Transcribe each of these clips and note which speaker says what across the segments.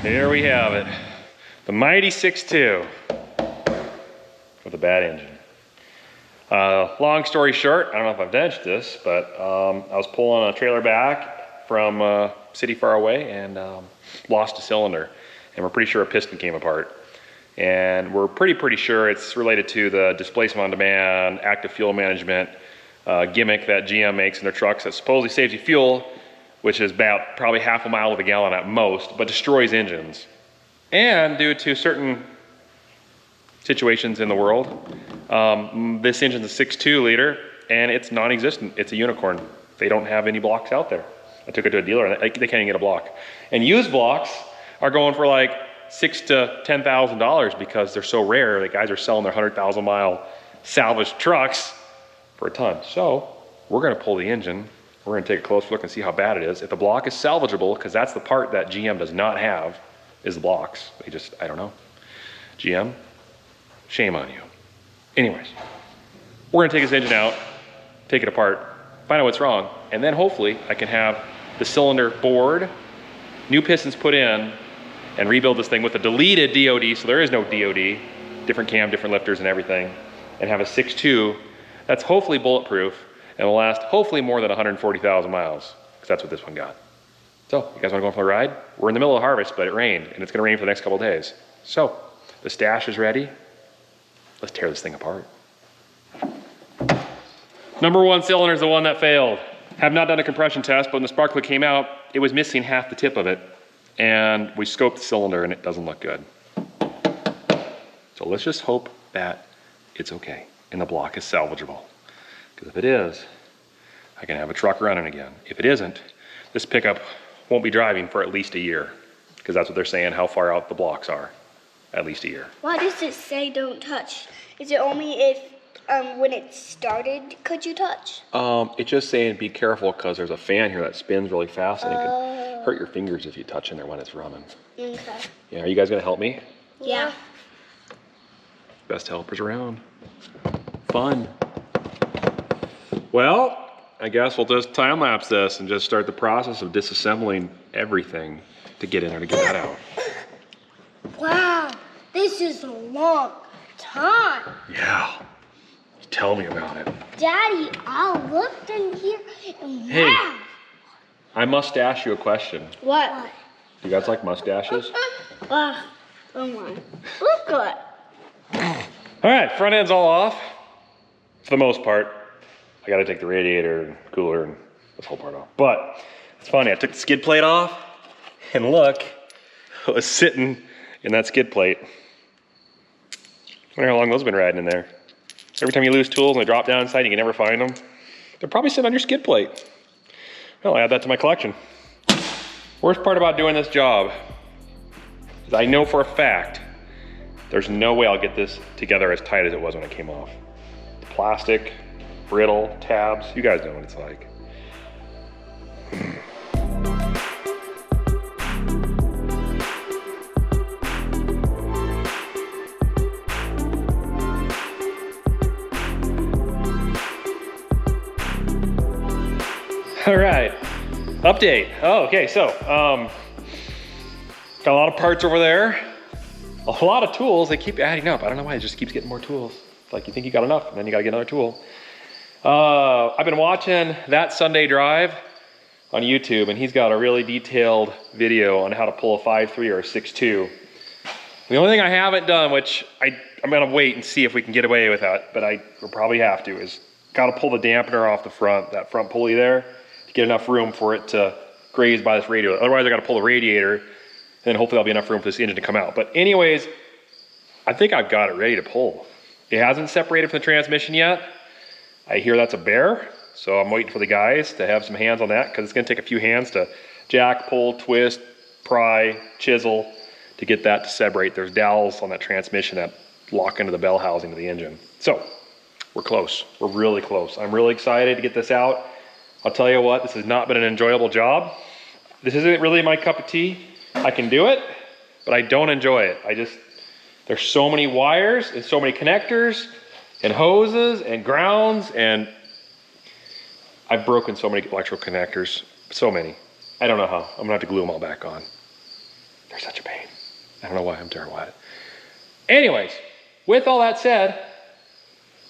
Speaker 1: Here we have it. The mighty 6.2 with a bad engine. Long story short, I don't know if I've mentioned this, but I was pulling a trailer back from a city far away and lost a cylinder. And we're pretty sure a piston came apart. And we're pretty sure it's related to the displacement on demand, active fuel management gimmick that GM makes in their trucks that supposedly saves you fuel, which is about probably half a mile of a gallon at most, but destroys engines. And due to certain situations in the world, this engine's a 6.2 liter and it's non-existent. It's a unicorn. They don't have any blocks out there. I took it to a dealer and they can't even get a block. And used blocks are going for like $6,000 to $10,000 because they're so rare that guys are selling their 100,000 mile salvaged trucks for a ton. So we're gonna pull the engine. We're gonna take a close look and see how bad it is. If the block is salvageable, because that's the part that GM does not have, is the blocks. They just, I don't know. GM, shame on you. Anyways, we're gonna take this engine out, take it apart, find out what's wrong, and then hopefully I can have the cylinder bored, new pistons put in, and rebuild this thing with a deleted DOD, so there is no DOD, different cam, different lifters and everything, and have a 6.2 that's hopefully bulletproof and will last hopefully more than 140,000 miles, because that's what this one got. So, you guys wanna go for a ride? We're in the middle of harvest, but it rained, and it's gonna rain for the next couple of days. So, the stash is ready. Let's tear this thing apart. Number one cylinder is the one that failed. Have not done a compression test, but when the spark plug came out, it was missing half the tip of it. And we scoped the cylinder and it doesn't look good. So let's just hope that it's okay and the block is salvageable. Because if it is, I can have a truck running again. If it isn't, this pickup won't be driving for at least a year, because that's what they're saying, how far out the blocks are. At least a year.
Speaker 2: Why does it say don't touch? Is it only if when it started could you touch?
Speaker 1: It's just saying be careful because there's a fan here that spins really fast and it can hurt your fingers if you touch in there when it's running.
Speaker 2: Okay.
Speaker 1: Yeah, are you guys gonna help me?
Speaker 2: Yeah.
Speaker 1: Best helpers around. Fun. Well, I guess we'll just time lapse this and just start the process of disassembling everything to get in there to get that out.
Speaker 2: Wow, this is a long time.
Speaker 1: Yeah, tell me about it.
Speaker 2: Daddy, I looked in here and
Speaker 1: Hey,
Speaker 2: wow.
Speaker 1: I must ask you a question.
Speaker 2: What?
Speaker 1: Do you guys like mustaches?
Speaker 2: Oh my. Look good.
Speaker 1: All right, front end's all off. For the most part. I gotta take the radiator and cooler and this whole part off. But it's funny, I took the skid plate off and look, it was sitting in that skid plate. I wonder how long those have been riding in there. Every time you lose tools and they drop down inside, you can never find them. They're probably sitting on your skid plate. Well, I'll add that to my collection. Worst part about doing this job is I know for a fact there's no way I'll get this together as tight as it was when it came off. The plastic, brittle, tabs, you guys know what it's like. All right, update. Oh, okay, so got a lot of parts over there, a lot of tools. They keep adding up. I don't know why, it just keeps getting more tools. It's like you think you got enough and then you gotta get another tool. I've been watching That Sunday Drive on YouTube, and he's got a really detailed video on how to pull a 5.3 or a 6.2. The only thing I haven't done, which I'm gonna wait and see if we can get away with that, but we'll probably have to, is gotta pull the dampener off the front, that front pulley there, to get enough room for it to graze by this radiator. Otherwise I gotta pull the radiator, and then hopefully there'll be enough room for this engine to come out. But anyways, I think I've got it ready to pull. It hasn't separated from the transmission yet. I hear that's a bear, so I'm waiting for the guys to have some hands on that, because it's gonna take a few hands to jack, pull, twist, pry, chisel, to get that to separate. There's dowels on that transmission that lock into the bell housing of the engine. So, we're close, we're really close. I'm really excited to get this out. I'll tell you what, this has not been an enjoyable job. This isn't really my cup of tea. I can do it, but I don't enjoy it. There's so many wires and so many connectors and hoses and grounds, and I've broken so many electrical connectors, so many. I don't know how. I'm gonna have to glue them all back on. They're such a pain. I don't know why I'm terrible at it. Anyways, with all that said,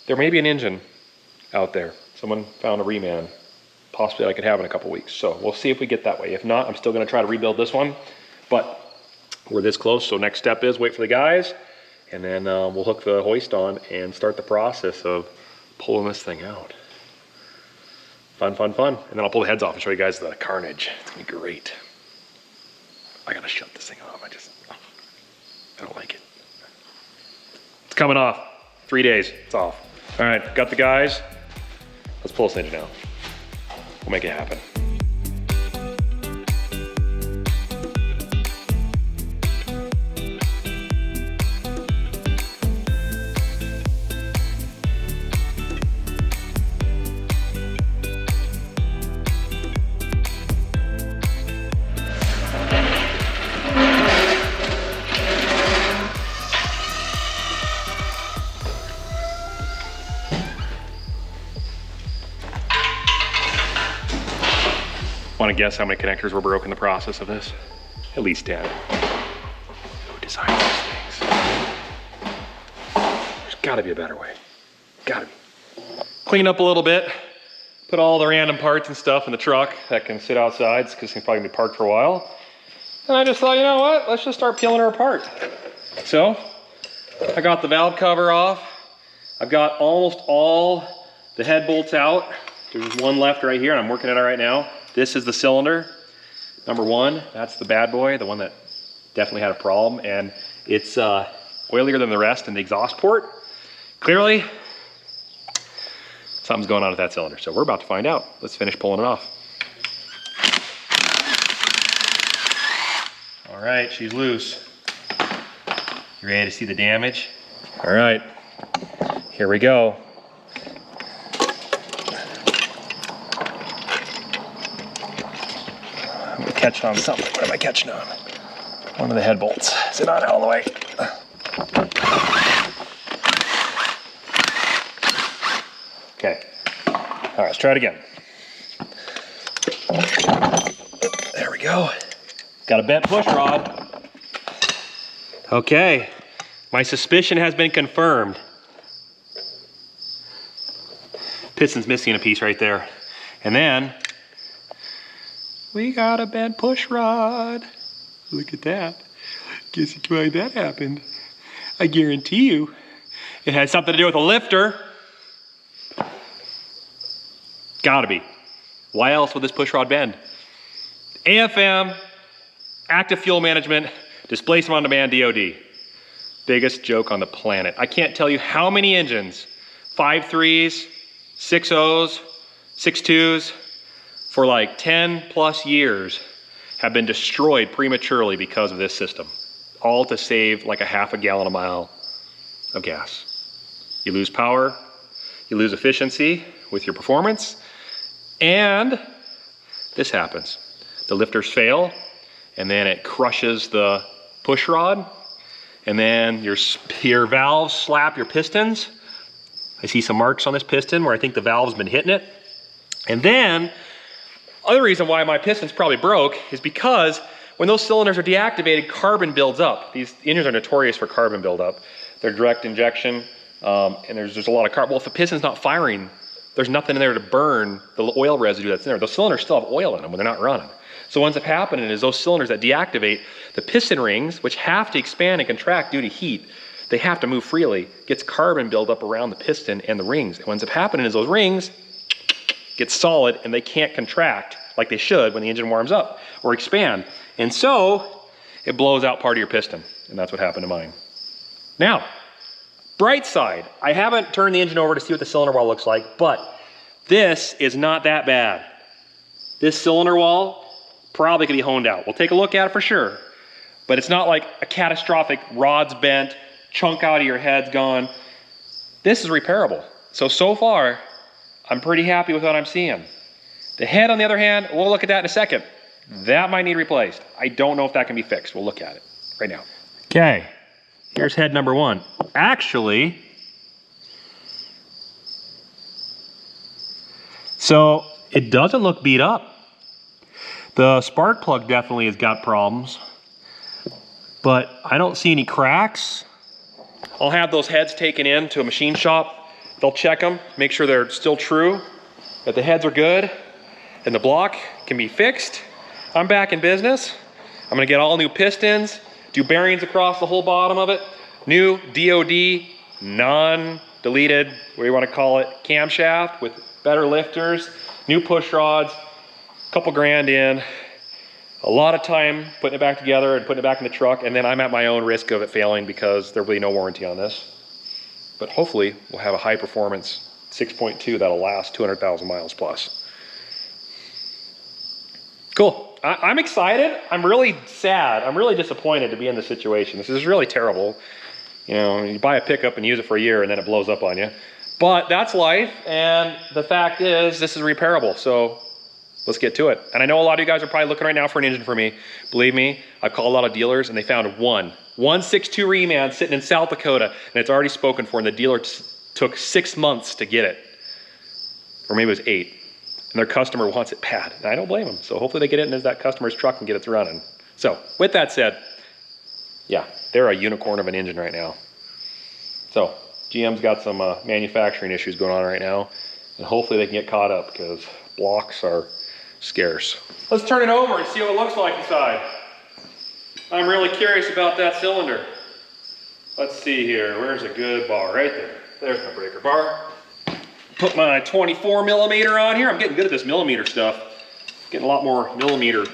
Speaker 1: there may be an engine out there. Someone found a reman. Possibly I could have in a couple weeks. So we'll see if we get that way. If not, I'm still gonna try to rebuild this one. But we're this close, so next step is wait for the guys, and then we'll hook the hoist on and start the process of pulling this thing out. Fun, fun, fun. And then I'll pull the heads off and show you guys the carnage. It's gonna be great. I gotta shut this thing off. I don't like it. It's coming off. 3 days, it's off. All right, got the guys. Let's pull this engine out. We'll make it happen. Want to guess how many connectors were broken in the process of this? At least 10. Who designed these things? There's gotta be a better way. Gotta be. Clean up a little bit. Put all the random parts and stuff in the truck that can sit outside because it's probably gonna be parked for a while. And I just thought, you know what? Let's just start peeling her apart. So, I got the valve cover off. I've got almost all the head bolts out. There's one left right here and I'm working on it right now. This is the cylinder, number 1. That's the bad boy, the one that definitely had a problem. And it's oilier than the rest in the exhaust port. Clearly, something's going on with that cylinder. So we're about to find out. Let's finish pulling it off. All right, she's loose. You ready to see the damage? All right, here we go. Catching on something. What am I catching on? One of the head bolts. Is it not all the way? Okay. All right, let's try it again. There we go. Got a bent push rod. Okay. My suspicion has been confirmed. Piston's missing a piece right there. And then we got a bent push rod. Look at that. Guess why that happened. I guarantee you it had something to do with a lifter. Gotta be. Why else would this push rod bend? AFM, active fuel management, displacement on demand, DOD. Biggest joke on the planet. I can't tell you how many engines, 5.3s, 6.0s, 6.2s, for like 10 plus years have been destroyed prematurely because of this system. All to save like a half a gallon a mile of gas. You lose power, you lose efficiency with your performance, and this happens. The lifters fail, and then it crushes the push rod, and then your valves slap your pistons. I see some marks on this piston where I think the valve's been hitting it. And then other reason why my piston's probably broke is because when those cylinders are deactivated, carbon builds up. These engines are notorious for carbon buildup. They're direct injection, and there's a lot of carbon. Well, if the piston's not firing, there's nothing in there to burn the oil residue that's in there. Those cylinders still have oil in them when they're not running. So what ends up happening is those cylinders that deactivate, the piston rings, which have to expand and contract due to heat, they have to move freely, gets carbon buildup around the piston and the rings. And what ends up happening is those rings get solid and they can't contract like they should when the engine warms up or expand. And so it blows out part of your piston, and that's what happened to mine. Now, bright side, I haven't turned the engine over to see what the cylinder wall looks like, but this is not that bad. This cylinder wall probably could be honed out. We'll take a look at it for sure, but it's not like a catastrophic rod's bent, chunk out of your head's gone. This is repairable. So far, I'm pretty happy with what I'm seeing. The head, on the other hand, we'll look at that in a second. That might need replaced. I don't know if that can be fixed. We'll look at it right now. Okay, here's head number 1. Actually, so it doesn't look beat up. The spark plug definitely has got problems, but I don't see any cracks. I'll have those heads taken in to a machine shop. They'll check them, make sure they're still true, that the heads are good, and the block can be fixed. I'm back in business. I'm gonna get all new pistons, do bearings across the whole bottom of it, new DOD, non-deleted, what do you wanna call it, camshaft with better lifters, new push rods, couple grand in, a lot of time putting it back together and putting it back in the truck, and then I'm at my own risk of it failing because there will be no warranty on this. But hopefully we'll have a high performance 6.2 that'll last 200,000 miles plus. Cool, I'm excited. I'm really sad. I'm really disappointed to be in this situation. This is really terrible. You know, you buy a pickup and use it for a year and then it blows up on you. But that's life, and the fact is this is repairable, so let's get to it. And I know a lot of you guys are probably looking right now for an engine for me. Believe me, I've called a lot of dealers and they found one 6.2 reman sitting in South Dakota, and it's already spoken for, and the dealer took 6 months to get it. Or maybe it was 8. And their customer wants it bad. And I don't blame them. So hopefully they get it in that customer's truck and get it running. So with that said, yeah, they're a unicorn of an engine right now. So GM's got some manufacturing issues going on right now, and hopefully they can get caught up because blocks are scarce. Let's turn it over and see what it looks like inside. I'm really curious about that cylinder. Let's see here, where's a good bar? Right there. There's my breaker bar. Put my 24 millimeter on here. I'm getting good at this millimeter stuff. Getting a lot more millimeter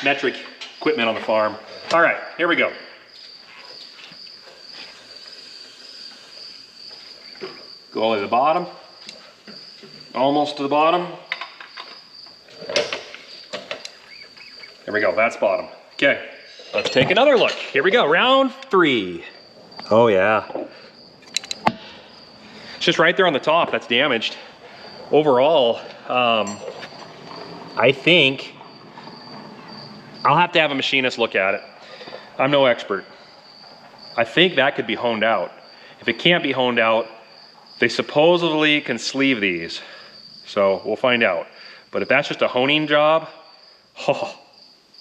Speaker 1: metric equipment on the farm. All right, here we go. Go all the way to the bottom. Almost to the bottom. There we go, that's bottom. Okay, let's take another look. Here we go, round 3. Oh yeah. It's just right there on the top, that's damaged. Overall, I think I'll have to have a machinist look at it. I'm no expert. I think that could be honed out. If it can't be honed out, they supposedly can sleeve these. So we'll find out. But if that's just a honing job, oh,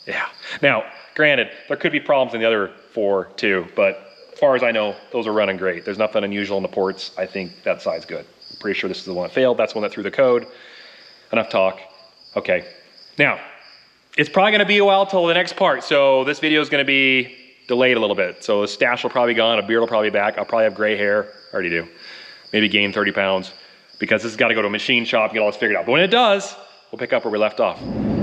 Speaker 1: yeah. Now, granted, there could be problems in the other 4 too, but as far as I know, those are running great. There's nothing unusual in the ports. I think that side's good. I'm pretty sure this is the one that failed. That's the one that threw the code. Enough talk. Okay. Now, it's probably gonna be a while till the next part, so this video is gonna be delayed a little bit. So the stash will probably be gone, a beard will probably be back. I'll probably have gray hair. I already do. Maybe gain 30 pounds because this has got to go to a machine shop and get all this figured out. But when it does, we'll pick up where we left off.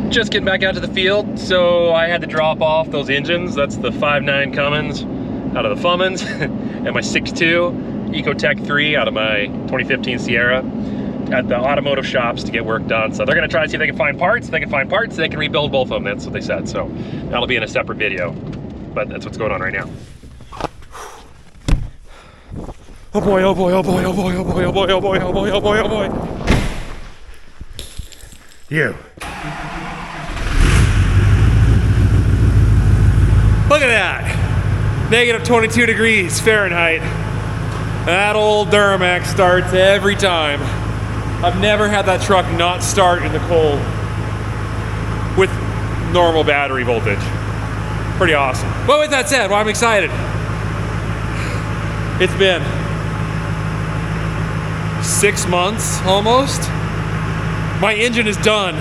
Speaker 1: Just getting back out to the field, so I had to drop off those engines. That's the 5.9 Cummins out of the Fummins and my 6.2 Ecotech 3 out of my 2015 Sierra at the automotive shops to get work done. So they're gonna try to see if they can find parts. If they can find parts, they can rebuild both of them. That's what they said. So that'll be in a separate video, but that's what's going on right now. Oh boy, oh boy, oh boy, oh boy, oh boy, oh boy, oh boy, oh boy, oh boy, oh boy. You. Look at that. Negative 22 degrees Fahrenheit. That old Duramax starts every time. I've never had that truck not start in the cold with normal battery voltage. Pretty awesome. But with that said, well, I'm excited. It's been 6 months almost. My engine is done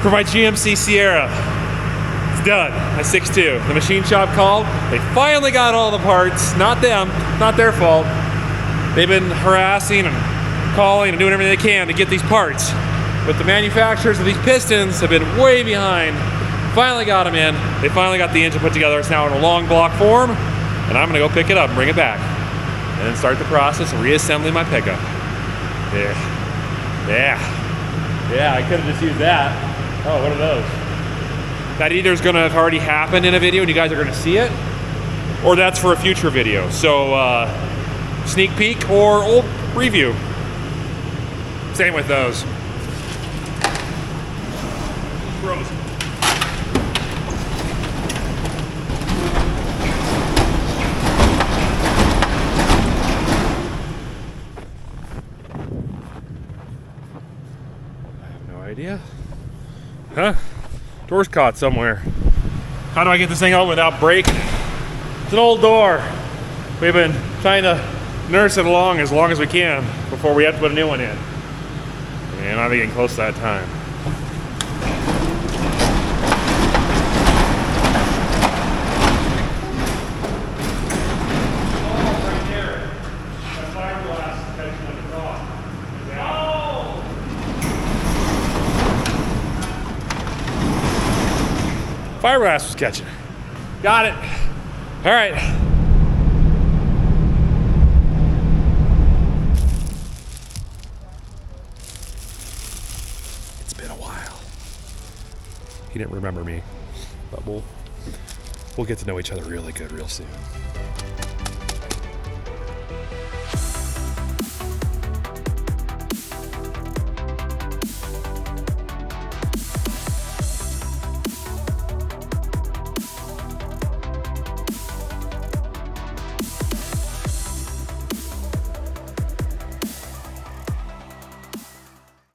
Speaker 1: for my GMC Sierra. It's done, my 6.2. The machine shop called, they finally got all the parts, not them, not their fault. They've been harassing and calling and doing everything they can to get these parts. But the manufacturers of these pistons have been way behind. Finally got them in. They finally got the engine put together. It's now in a long block form, and I'm gonna go pick it up and bring it back. And then start the process of reassembling my pickup. Yeah, I could have just used that. Oh, what are those? That either is gonna have already happened in a video and you guys are gonna see it, or that's for a future video. So, sneak peek or old review. Same with those. Frozen. Idea? Huh? Door's caught somewhere. How do I get this thing out without breaking? It's an old door. We've been trying to nurse it along as we can before we have to put a new one in. And I'm getting close to that time. Fiberglass was catching. Got it. All right. It's been a while. He didn't remember me, but we'll get to know each other really good real soon.